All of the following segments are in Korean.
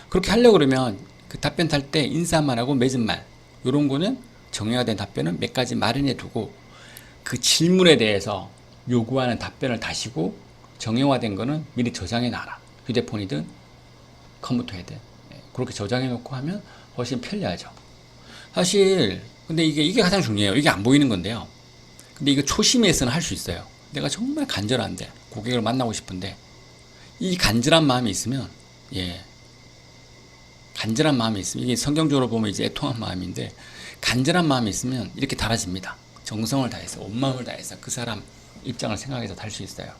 그렇게 하려고 그러면 그 답변 탈 때 인사말하고 맺은 말 요런 거는 정형화 된 답변은 몇 가지 마련해 두고 그 질문에 대해서 요구하는 답변을 다시고 정형화된 거는 미리 저장해 놔라. 휴대폰이든 컴퓨터에든 그렇게 저장해 놓고 하면 훨씬 편리하죠. 사실 근데 이게 가장 중요해요. 이게 안 보이는 건데요. 근데 이거 초심에서는 할 수 있어요. 내가 정말 간절한데 고객을 만나고 싶은데 이 간절한 마음이 있으면 간절한 마음이 있으면 이게 성경적으로 보면 이제 애통한 마음인데 간절한 마음이 있으면 이렇게 달아집니다. 정성을 다해서 온 마음을 다해서 그 사람 입장을 생각해서 달 수 있어요.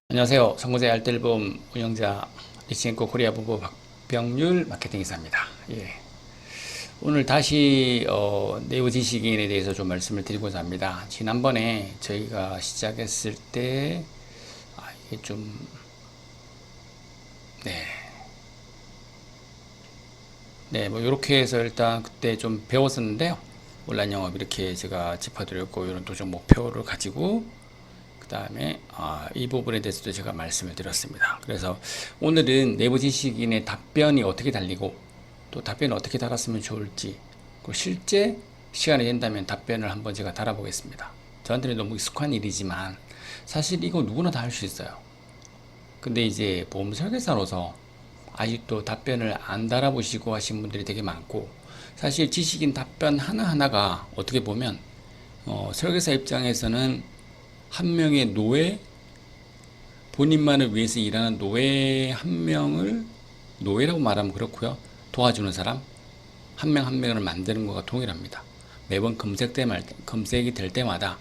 안녕하세요. 선구자 알뜰봄 운영자 리치앤코 코리아 부부 박병률 마케팅이사입니다. 오늘 다시 네이버 지식인에 대해서 좀 말씀을 드리고자 합니다. 지난번에 저희가 시작했을 때 이게 좀 뭐 이렇게 해서 일단 그때 좀 배웠었는데요. 온라인 영업 이렇게 제가 짚어드렸고 이런 도전 목표를 가지고 그 다음에 이 부분에 대해서도 제가 말씀을 드렸습니다. 그래서 오늘은 네이버 지식인의 답변이 어떻게 달리고 또 답변을 어떻게 달았으면 좋을지 그리고 실제 시간이 된다면 답변을 한번 제가 달아보겠습니다. 저한테는 너무 익숙한 일이지만 사실 이거 누구나 다 할 수 있어요. 근데 이제 보험 설계사로서 아직도 답변을 안 달아보시고 하신 분들이 되게 많고 사실 지식인 답변 하나하나가 어떻게 보면 설계사 입장에서는 한 명의 노예, 본인만을 위해서 일하는 노예 한 명을 노예라고 말하면 그렇고요. 도와주는 사람 한 명 한 명을 만드는 것과 동일합니다. 매번 검색이 될 때마다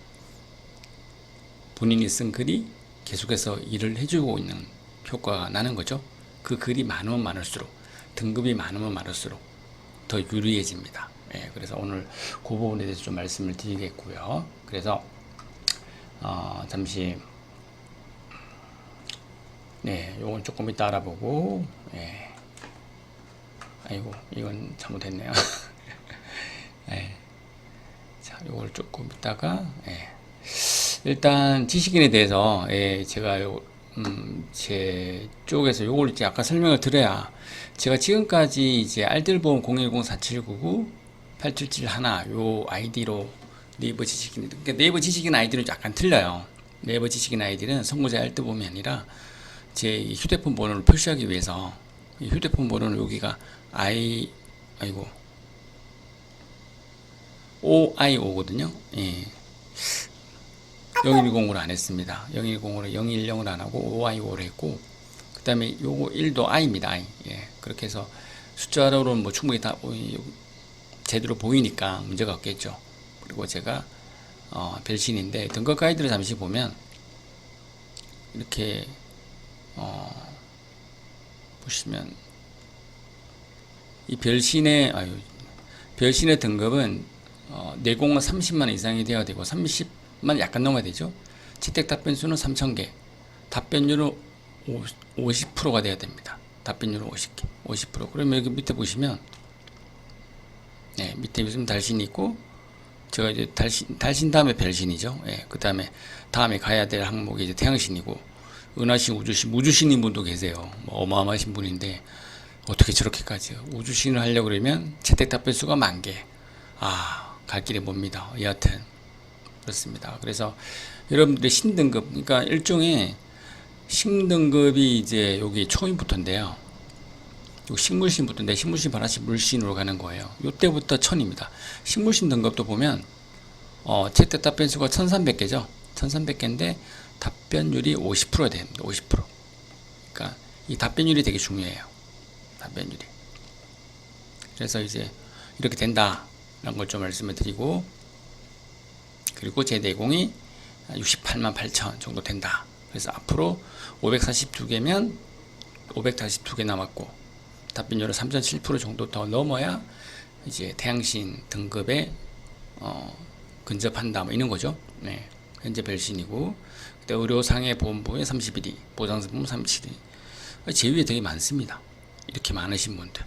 본인이 쓴 글이 계속해서 일을 해주고 있는 효과가 나는 거죠. 그 글이 많으면 많을수록 등급이 많으면 많을수록 더 유리해집니다. 그래서 오늘 그 부분에 대해서 좀 말씀을 드리겠고요. 그래서 잠시 요건 조금 이따 알아보고 아이고 이건 잘못했네요. 자, 요걸 조금 이따가 일단 지식인에 대해서 제가 제 쪽에서 요걸 이제 아까 설명을 드려야 제가 지금까지 이제 알뜰보험 010-4799-8771 요 아이디로 네이버 지식인, 그러니까 네이버 지식인 아이디는 약간 틀려요. 네이버 지식인 아이디는 선구자 알뜰보험이 아니라 제 휴대폰 번호를 표시하기 위해서 이 휴대폰 번호는 여기가 OIO거든요. 0110으로 안 했습니다. 0110으로 010으로 안 하고 OIO로 했고 그 다음에 요거 1도 I입니다. I. 그렇게 해서 숫자로는 뭐 충분히 다 제대로 보이니까 문제가 없겠죠. 그리고 제가 별신인데 등급 가이드를 잠시 보면 이렇게 보시면 이 별신의 등급은 내공은 30만 이상이 되어야 되고 30만 약간 넘어야 되죠. 채택 답변 수는 3,000개, 답변율은 50%가 돼야 됩니다. 답변율은 50%. 그러면 여기 밑에 보시면 밑에 무슨 달신이 있고 제가 이제 달신 다음에 별신이죠. 그 다음에 가야 될 항목이 이제 태양신이고 은하신, 우주신, 무주신인 분도 계세요. 뭐 어마어마하신 분인데 어떻게 저렇게까지요? 우주신을 하려고 그러면 채택 답변 수가 10,000개. 갈 길이 멉니다. 여하튼 그렇습니다. 그래서 여러분들의 신등급, 그러니까 일종의 신등급이 이제 여기 초인부터인데요. 요 식물신부터 식물신 반하씩 물신으로 가는 거예요. 요때부터 1000입니다. 식물신 등급도 보면 채택 답변 수가 1300개죠. 1300개인데 답변율이 50%가 됩니다. 50%. 그러니까 이 답변율이 되게 중요해요. 답변율이. 그래서 이제 이렇게 된다 라는 걸 좀 말씀을 드리고 그리고 제 내공이 68만 8천 정도 된다. 그래서 앞으로 542개면 542개 남았고 답변율은 3.7% 정도 더 넘어야 이제 태양신 등급에 근접한다 뭐 이런 거죠. 현재 별신이고 그때 의료상해 보험부에 31위, 보장보험 37위. 제 위에 되게 많습니다. 이렇게 많으신 분들.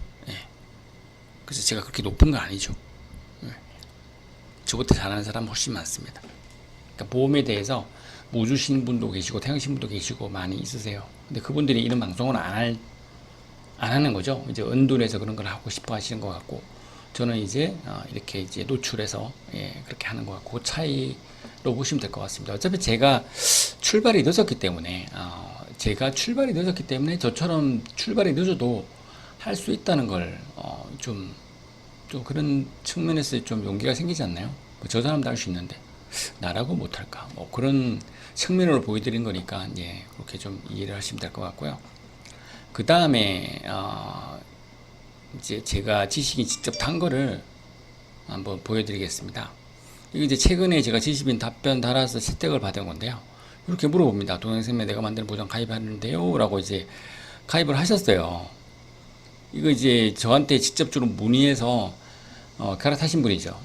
그래서 제가 그렇게 높은 건 아니죠. 저보다 잘하는 사람은 훨씬 많습니다. 그러니까 보험에 대해서 무주신 분도 계시고 태양신 분도 계시고 많이 있으세요. 근데 그분들이 이런 방송을 안 하는 거죠. 이제 은둔해서 그런 걸 하고 싶어 하시는 것 같고, 저는 이제 이렇게 이제 노출해서 그렇게 하는 것 같고, 그 차이로 보시면 될 것 같습니다. 어차피 제가 출발이 늦었기 때문에 저처럼 출발이 늦어도 할 수 있다는 걸 좀 그런 측면에서 좀 용기가 생기지 않나요? 저 사람도 할 수 있는데 나라고 못할까? 뭐 그런 측면으로 보여드린 거니까 그렇게 좀 이해를 하시면 될 것 같고요. 그 다음에 이제 제가 지식인 직접 탄 거를 한번 보여드리겠습니다. 이게 이제 최근에 제가 지식인 답변 달아서 채택을 받은 건데요. 이렇게 물어봅니다. 동양생명 내가 만드는 보장 가입하는데요? 라고 이제 가입을 하셨어요. 이거 이제 저한테 직접적으로 문의해서 갈아타신 분이죠.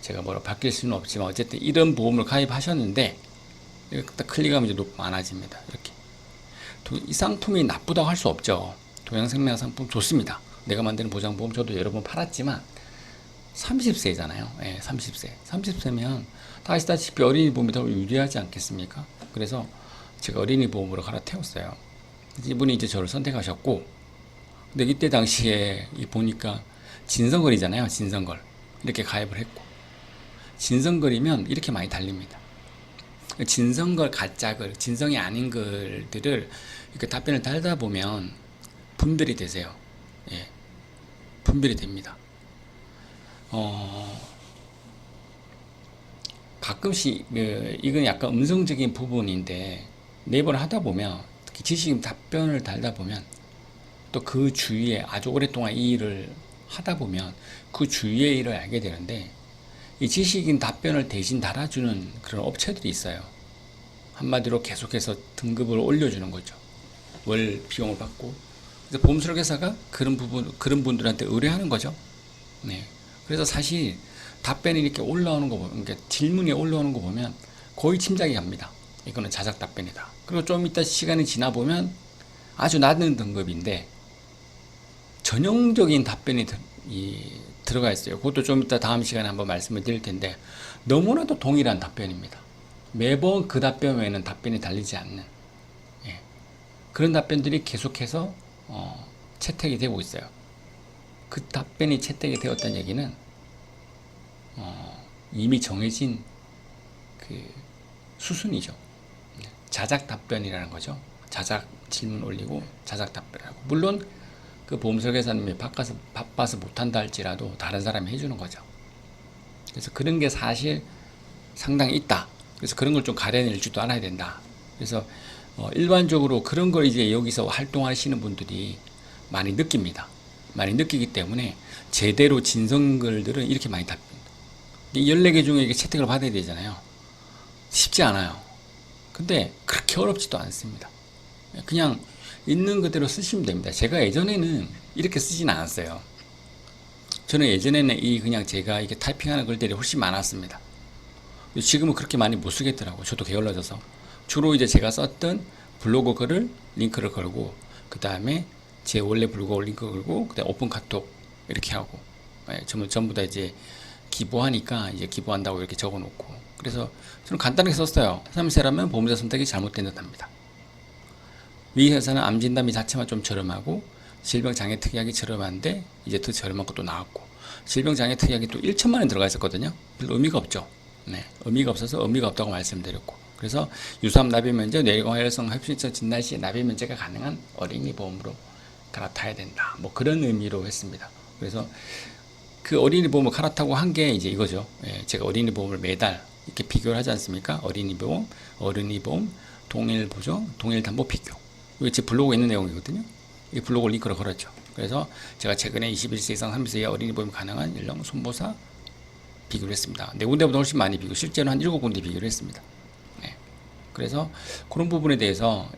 제가 뭐라 바뀔 수는 없지만 어쨌든 이런 보험을 가입하셨는데 이렇게 딱 클릭하면 이제 많아집니다. 이렇게 이 상품이 나쁘다고 할 수 없죠. 동양생명 상품 좋습니다. 내가 만드는 보장보험 저도 여러 번 팔았지만 30세잖아요. 30세면 다 아시다시피 어린이 보험이 더 유리하지 않겠습니까? 그래서 제가 어린이 보험으로 갈아태웠어요. 이분이 이제 저를 선택하셨고, 근데 이때 당시에 보니까 진성걸이잖아요. 진성걸 이렇게 가입을 했고, 진성걸이면 이렇게 많이 달립니다. 진성걸 가짜글, 진성이 아닌 글들을 이렇게 답변을 달다 보면 분별이 되세요. 분별이 됩니다. 가끔씩 이건 약간 음성적인 부분인데 네이버를 하다 보면, 특히 지식 답변을 달다 보면 또 그 주위에 아주 오랫동안 이 일을 하다 보면 그 주위의 일을 알게 되는데, 이 지식인 답변을 대신 달아주는 그런 업체들이 있어요. 한마디로 계속해서 등급을 올려주는 거죠. 월 비용을 받고. 그래서 보험 설계사가 그런 분들한테 의뢰하는 거죠. 그래서 사실 답변이 이렇게 올라오는 거 보면, 그러니까 질문이 올라오는 거 보면 거의 짐작이 갑니다. 이거는 자작 답변이다. 그리고 좀 이따 시간이 지나 보면 아주 낮은 등급인데 전형적인 답변이 들어가 있어요. 그것도 좀 이따 다음 시간에 한번 말씀을 드릴 텐데, 너무나도 동일한 답변입니다. 매번 그 답변 외에는 답변이 달리지 않는 그런 답변들이 계속해서 채택이 되고 있어요. 그 답변이 채택이 되었다는 얘기는 이미 정해진 그 수순이죠. 자작 답변이라는 거죠. 자작 질문 올리고 자작 답변하고, 물론 그 보험 설계사님이 바빠서 못한다 할지라도 다른 사람이 해주는 거죠. 그래서 그런 게 사실 상당히 있다. 그래서 그런 걸 좀 가려낼 줄도 알아야 된다. 그래서 일반적으로 그런 걸 이제 여기서 활동하시는 분들이 많이 느낍니다. 많이 느끼기 때문에 제대로 진성글들은 이렇게 많이 답변. 14개 중에 이게 채택을 받아야 되잖아요. 쉽지 않아요. 근데 그렇게 어렵지도 않습니다. 그냥 있는 그대로 쓰시면 됩니다. 제가 예전에는 이렇게 쓰진 않았어요. 저는 예전에는 그냥 제가 이게 타이핑하는 글들이 훨씬 많았습니다. 지금은 그렇게 많이 못 쓰겠더라고요. 저도 게을러져서. 주로 이제 제가 썼던 블로그 글을 링크를 걸고, 그 다음에 제 원래 블로그 링크 걸고, 그 다음에 오픈 카톡 이렇게 하고, 전부 다 이제 기부하니까 이제 기부한다고 이렇게 적어 놓고, 그래서 저는 간단하게 썼어요. 3세라면 보험자 선택이 잘못된 듯합니다. 위 회사는 암 진단비 자체만 좀 저렴하고 질병장애 특약이 저렴한데 이제 더 저렴한 것도 나왔고, 질병장애 특약이 또 1천만 원 들어가 있었거든요. 별로 의미가 없죠. 의미가 없어서 의미가 없다고 말씀드렸고, 그래서 유사암 납입면제, 뇌관혈성 협심증 진단 시 납입면제가 가능한 어린이 보험으로 갈아타야 된다. 뭐 그런 의미로 했습니다. 그래서 그 어린이 보험을 갈아타고 한 게 이제 이거죠. 제가 어린이 보험을 매달 이렇게 비교를 하지 않습니까? 어린이 보험, 어른이 보험, 동일 보정, 동일 담보 비교. 이게 제 블로그에 있는 내용이거든요. 이 블로그 링크를 걸었죠. 그래서 제가 최근에 21세 이상 30세 이하 어린이 보험 가능한 연령 손보사 비교를 했습니다. 네 군데보다 훨씬 많이 비교, 실제로 한 7군데 비교를 했습니다. 그래서 그런 부분에 대해서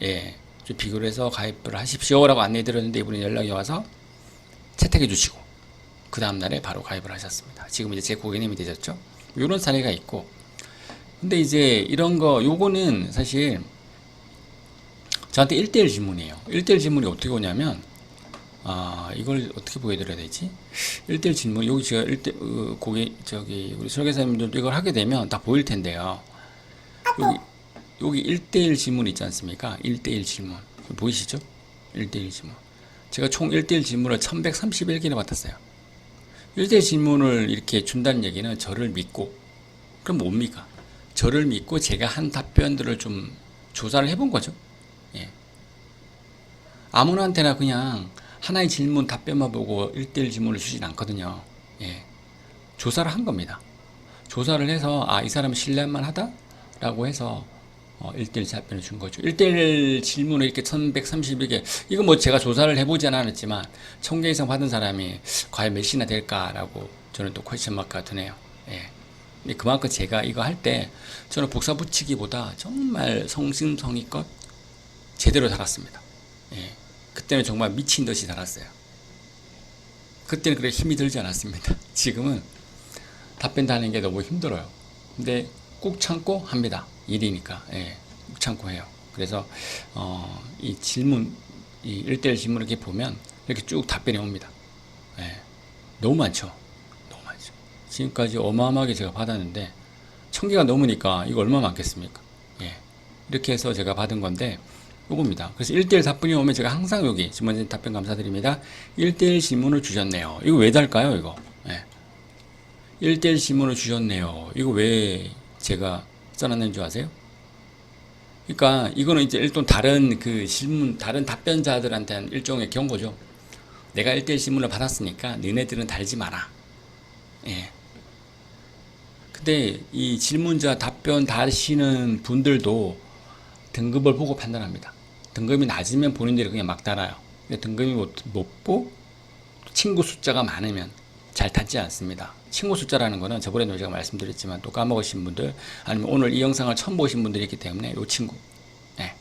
좀 비교를 해서 가입을 하십시오라고 안내해 드렸는데, 이분이 연락이 와서 채택해 주시고 그 다음날에 바로 가입을 하셨습니다. 지금 이제 제 고객님이 되셨죠. 이런 사례가 있고, 근데 이제 이런 거, 요거는 사실 저한테 1대1 질문이에요. 1대1 질문이 어떻게 오냐면, 이걸 어떻게 보여드려야 되지? 1대1 질문, 여기 제가 우리 설계사님들도 이걸 하게 되면 다 보일 텐데요. 여기 1대1 질문 있지 않습니까? 1대1 질문. 보이시죠? 1대1 질문. 제가 총 1대1 질문을 1131개나 받았어요. 1대1 질문을 이렇게 준다는 얘기는 저를 믿고, 그럼 뭡니까? 저를 믿고 제가 한 답변들을 좀 조사를 해본 거죠. 예. 아무나한테나 그냥 하나의 질문 답변만 보고 1대1 질문을 주진 않거든요. 예. 조사를 한 겁니다. 조사를 해서 이 사람은 신뢰할 만하다라고 해서 1대1 답변을 준 거죠. 1대1 질문을 이렇게 1131개, 이거 뭐 제가 조사를 해보지 않았지만 1000개 이상 받은 사람이 과연 몇이나 될까라고 저는 또 퀘스천 마크가 드네요. 예. 근데 그만큼 제가 이거 할 때 저는 복사 붙이기보다 정말 성심성의껏 제대로 달았습니다. 예. 그때는 정말 미친 듯이 달았어요. 그때는 그렇게 힘이 들지 않았습니다. 지금은 답변 다는 게 너무 힘들어요. 근데 꾹 참고 합니다. 일이니까. 예. 꾹 참고 해요. 그래서 이 질문, 이 1대1 질문 이렇게 보면 이렇게 쭉 답변이 옵니다. 예. 너무 많죠. 너무 많죠. 지금까지 어마어마하게 제가 받았는데 1000개가 넘으니까 이거 얼마나 많겠습니까? 예. 이렇게 해서 제가 받은 건데 요겁니다. 그래서 1대1 답변이 오면 제가 항상 여기 질문 답변 감사드립니다. 1대1 질문을 주셨네요. 이거 왜 달까요, 이거? 예. 1대1 질문을 주셨네요. 이거 왜 제가 써놨는 줄 아세요? 그러니까 이거는 이제 일단 다른 그 질문, 다른 답변자들한테는 일종의 경고죠. 내가 1대1 질문을 받았으니까 너네들은 달지 마라. 예. 근데 이 질문자 답변 다시는 분들도 등급을 보고 판단합니다. 등급이 낮으면 본인들이 그냥 막 달아요. 근데 등급이 높고 친구 숫자가 많으면 잘 닫지 않습니다. 친구 숫자라는 거는 저번에도 제가 말씀드렸지만 또 까먹으신 분들, 아니면 오늘 이 영상을 처음 보신 분들이 있기 때문에 이 친구, 네.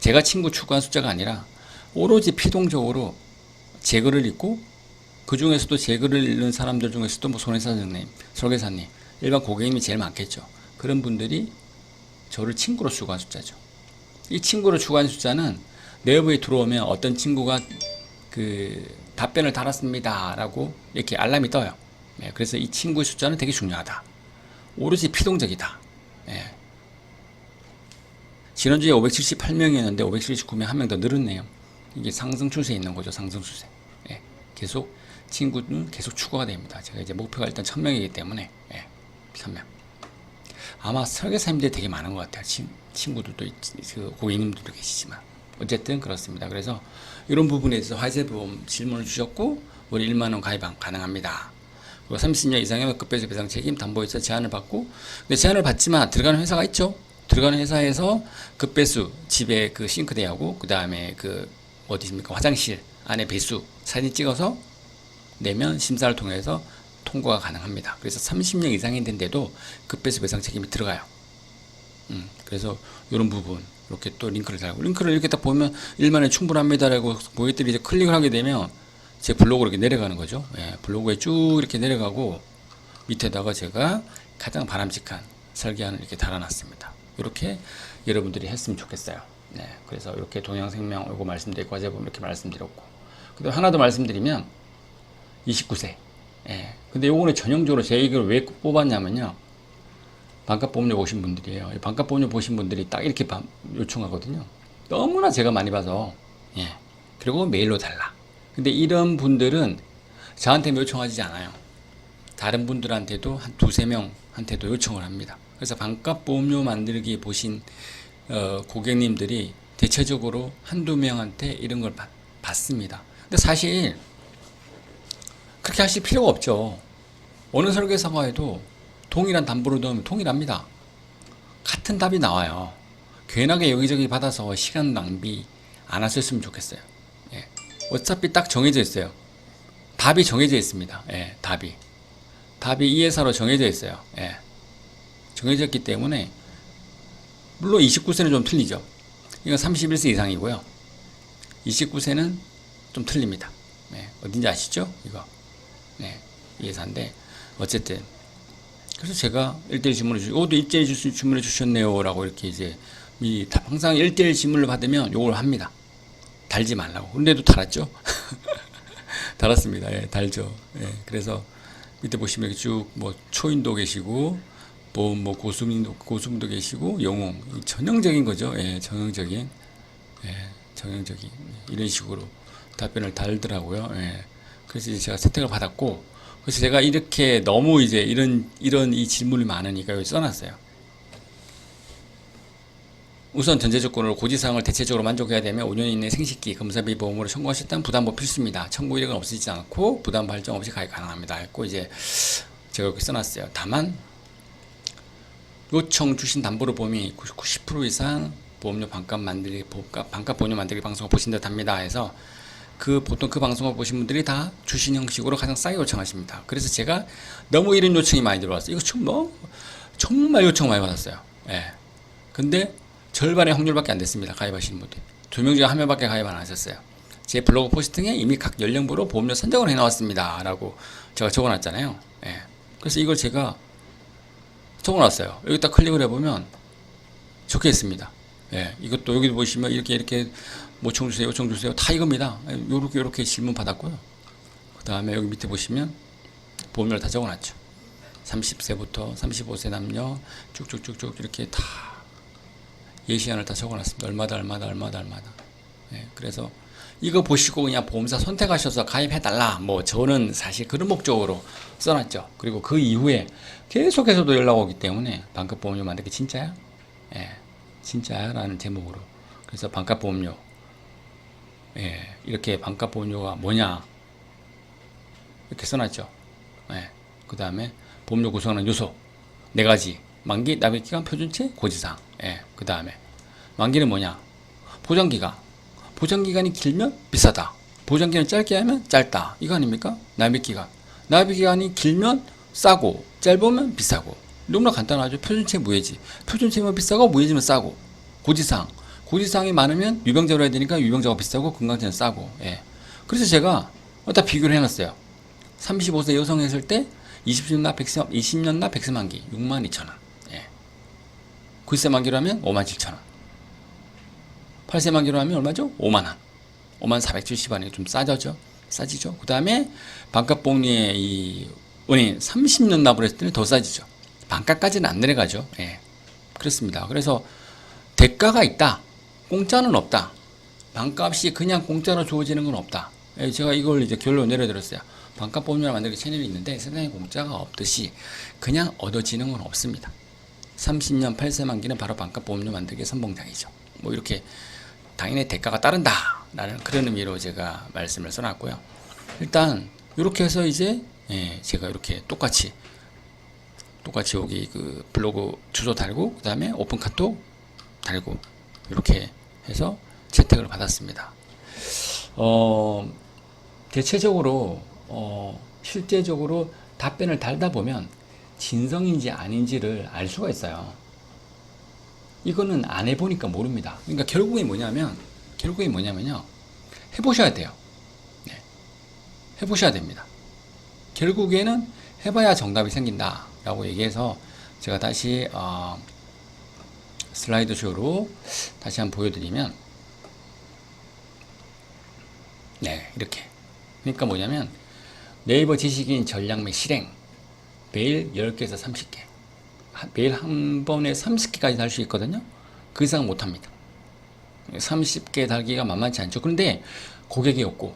제가 친구 추구한 숫자가 아니라 오로지 피동적으로 제 글을 읽고 그 중에서도 제 글을 읽는 사람들 중에서도 뭐 손해사장님, 설계사님, 일반 고객님이 제일 많겠죠. 그런 분들이 저를 친구로 추구한 숫자죠. 이 친구를 추구한 숫자는 네이버에 들어오면 어떤 친구가 그 답변을 달았습니다 라고 이렇게 알람이 떠요. 예, 그래서 이 친구의 숫자는 되게 중요하다. 오로지 피동적이다. 예. 지난주에 578명이었는데 579명, 한 명 더 늘었네요. 이게 상승 추세에 있는 거죠. 상승 추세. 예. 계속 친구는 계속 추가가 됩니다. 제가 이제 목표가 일단 1000명이기 때문에 1000명. 아마 설계사님들이 되게 많은 것 같아요. 친구들도 그 고객님들도 계시지만 어쨌든 그렇습니다. 그래서 이런 부분에 있어서 화재보험 질문을 주셨고 우리 1만원 가입 가능합니다. 그리고 30년 이상이면 급배수 배상 책임 담보에서 제한을 받고, 근데 제한을 받지만 들어가는 회사가 있죠. 들어가는 회사에서 급배수 집에 그 싱크대하고 그 다음에 그 어디 있습니까, 화장실 안에 배수 사진 찍어서 내면 심사를 통해서 통과가 가능합니다. 그래서 30년 이상이 된데도 급배수 배상 책임이 들어가요. 그래서 이런 부분 이렇게 또 링크를 달고, 링크를 이렇게 딱 보면 1만에 충분합니다라고 고객들이 이제 클릭을 하게 되면 제 블로그로 이렇게 내려가는 거죠. 예, 블로그에 쭉 이렇게 내려가고 밑에다가 제가 가장 바람직한 설계안을 이렇게 달아놨습니다. 이렇게 여러분들이 했으면 좋겠어요. 네, 그래서 이렇게 동양생명 요거 말씀드리고 화재보험 이렇게 말씀드렸고, 그다음 하나 더 말씀드리면 29세. 예. 근데 요거는 전형적으로 제 이걸 왜 뽑았냐면요. 반값보험료 보신 분들이에요. 반값보험료 보신 분들이 딱 이렇게 요청하거든요. 너무나 제가 많이 봐서. 예. 그리고 메일로 달라. 근데 이런 분들은 저한테 요청하지 않아요. 다른 분들한테도 한 두세 명한테도 요청을 합니다. 그래서 반값보험료 만들기 보신 고객님들이 대체적으로 한두 명한테 이런 걸 받습니다. 근데 사실 그렇게 하실 필요가 없죠. 어느 설계사가 해도 동일한 담보를 넣으면 동일합니다. 같은 답이 나와요. 괜하게 여기저기 받아서 시간 낭비 안 하셨으면 좋겠어요. 예. 어차피 딱 정해져 있어요. 답이 정해져 있습니다. 예, 답이 이 회사로 정해져 있어요. 예. 정해졌기 때문에, 물론 29세는 좀 틀리죠. 이건 31세 이상이고요. 29세는 좀 틀립니다. 네, 어딘지 아시죠? 이거. 네, 이 회사인데 어쨌든 그래서 제가 1대1 질문을 이것도 1대1 질문을 주셨네요 라고 이렇게 이제 항상 1대1 질문을 받으면 요걸 합니다. 달지 말라고. 근데도 달았죠. 달았습니다. 예, 달죠. 예, 그래서 밑에 보시면 이렇게 쭉 뭐 초인도 계시고 뭐 고수민도 계시고 영웅 전형적인 거죠. 예, 전형적인 이런 식으로 답변을 달더라고요. 예. 그래서 이제 제가 채택을 받았고, 그래서 제가 이렇게 너무 이제 이런 이 질문이 많으니까 여기 써놨어요. 우선 전제 조건으로 고지사항을 대체적으로 만족해야 되며 5년 이내 생식기 검사비 보험으로 청구하셨다면 부담보 필수입니다. 청구 이력은 없으시지 않고 부담 발정 없이 가입 가능합니다. 했고 이제 제가 이렇게 써놨어요. 다만 요청 주신 담보로 보험이 90% 이상 보험료 반값 보험료 만들기 방송을 보신 듯 합니다. 해서 보통 그 방송을 보신 분들이 다 주신 형식으로 가장 싸게 요청하십니다. 그래서 제가 너무 이런 요청이 많이 들어왔어요. 이거 정말 요청 많이 받았어요. 예. 근데 절반의 확률밖에 안 됐습니다. 가입하시는 분들. 2명 중에 1명밖에 가입 안 하셨어요. 제 블로그 포스팅에 이미 각 연령부로 보험료 선정을 해놨습니다. 라고 제가 적어놨잖아요. 예. 그래서 이걸 제가 적어놨어요. 여기다 클릭을 해보면 적혀 있습니다. 예. 이것도 여기 보시면 이렇게 요청 주세요. 다 이겁니다. 요렇게 질문 받았고요. 그 다음에 여기 밑에 보시면 보험료를 다 적어놨죠. 30세부터 35세 남녀 쭉쭉쭉쭉 이렇게 다 예시안을 다 적어놨습니다. 얼마다. 예, 그래서 이거 보시고 그냥 보험사 선택하셔서 가입해달라. 저는 사실 그런 목적으로 써놨죠. 그리고 그 이후에 계속해서도 연락 오기 때문에 반값 보험료 만들기 진짜야? 예, 진짜야? 라는 제목으로. 그래서 반값 보험료. 예, 이렇게 반값 보험료가 뭐냐? 이렇게 써놨죠. 예, 그 다음에 보험료 구성하는 요소 4가지. 만기, 납입기간, 표준치, 고지사항. 예, 그 다음에 만기는 뭐냐? 보장기간이 길면 비싸다. 보장기간 짧게 하면 짧다. 이거 아닙니까? 납입기간이 길면 싸고 짧으면 비싸고. 너무나 간단하죠. 표준치, 무해지. 표준치면 비싸고 무해지면 싸고. 고지사항이 많으면 유병자로 해야 되니까 유병자가 비싸고 건강제는 싸고. 예. 그래서 제가 다 비교를 해놨어요. 35세 여성 했을 때 20년 납 100세 만기 62,000원. 9세 만기로 하면 57,000원. 8세 만기로 하면 얼마죠? 5만원. 54,700원이 좀 싸지죠. 그 다음에 반값 보험료의 이 은행 30년 납을 했을 때는 더 싸지죠. 반값까지는 안 내려가죠. 예. 그렇습니다. 그래서 대가가 있다. 공짜는 없다. 반값이 그냥 공짜로 주어지는 건 없다. 예, 제가 이걸 이제 결론 내려드렸어요. 반값 보험료를 만들기 채널이 있는데 세상에 공짜가 없듯이 그냥 얻어지는 건 없습니다. 30년 8세 만기는 바로 반값 보험료 만들기의 선봉장이죠. 이렇게 당연히 대가가 따른다 라는 그런 의미로 제가 말씀을 써놨고요. 일단 이렇게 해서 이제 제가 이렇게 똑같이 여기 그 블로그 주소 달고 그 다음에 오픈 카톡 달고 이렇게 해서 채택을 받았습니다. 대체적으로 실제적으로 답변을 달다 보면 진성인지 아닌지를 알 수가 있어요. 이거는 안 해보니까 모릅니다. 그러니까 결국에 뭐냐면요. 해보셔야 돼요. 네. 해보셔야 됩니다. 결국에는 해봐야 정답이 생긴다 라고 얘기해서 제가 다시 슬라이드 쇼로 다시 한번 보여드리면 네, 이렇게. 그러니까 뭐냐면 네이버 지식인 전략맥 실행 매일 10개에서 30개. 매일 한 번에 30개까지 달 수 있거든요. 그 이상 못합니다. 30개 달기가 만만치 않죠. 그런데 고객이 없고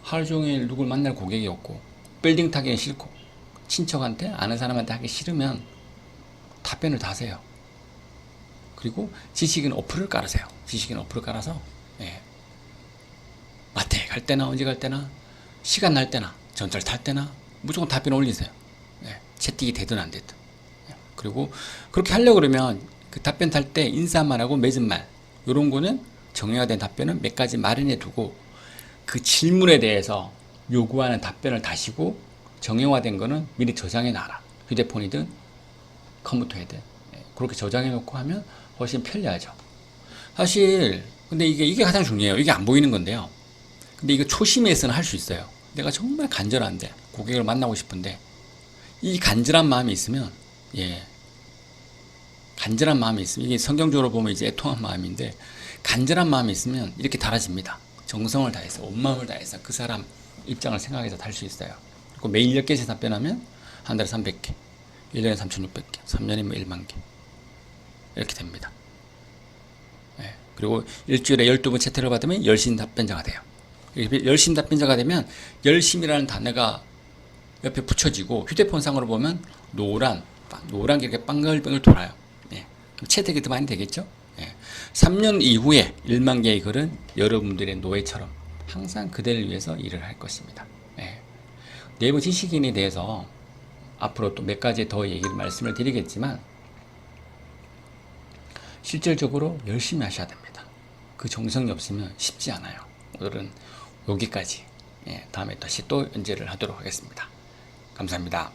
하루 종일 누굴 만날 고객이 없고 빌딩 타기는 싫고 친척한테 아는 사람한테 하기 싫으면 답변을 다세요. 그리고 지식인 어플을 깔으세요. 지식인 어플을 깔아서 마트에 갈 때나 언제 갈 때나 시간 날 때나 전철 탈 때나 무조건 답변 올리세요. 채택이 되든 안 되든. 그리고 그렇게 하려고 그러면 그 답변 탈 때 인사말하고 맺은 말 이런 거는 정형화된 답변은 몇 가지 마련해 두고 그 질문에 대해서 요구하는 답변을 다시고 정형화된 거는 미리 저장해 놔라. 휴대폰이든 컴퓨터에든 그렇게 저장해 놓고 하면 훨씬 편리하죠. 사실 근데 이게 가장 중요해요. 이게 안 보이는 건데요. 근데 이거 초심에서는 할 수 있어요. 내가 정말 간절한데 고객을 만나고 싶은데 이 간절한 마음이 있으면 간절한 마음이 있으면 이게 성경적으로 보면 이제 애통한 마음인데 간절한 마음이 있으면 이렇게 달아집니다. 정성을 다해서 온 마음을 다해서 그 사람 입장을 생각해서 달 수 있어요. 그리고 매일 10개씩 답변하면 한 달에 300개, 1년에 3,600개, 3년이면 1만 개. 이렇게 됩니다. 예. 그리고 일주일에 12번 채택을 받으면 열심 답변자가 돼요. 열심 답변자가 되면 열심이라는 단어가 옆에 붙여지고 휴대폰상으로 보면 노란 게 이렇게 빵글빵글 돌아요. 예. 채택이 더 많이 되겠죠? 예. 3년 이후에 1만 개의 글은 여러분들의 노예처럼 항상 그대를 위해서 일을 할 것입니다. 예. 네이버 지식인에 대해서 앞으로 또 몇 가지 더 말씀을 드리겠지만 실질적으로 열심히 하셔야 됩니다. 그 정성이 없으면 쉽지 않아요. 오늘은 여기까지. 예, 다음에 다시 또 연재를 하도록 하겠습니다. 감사합니다.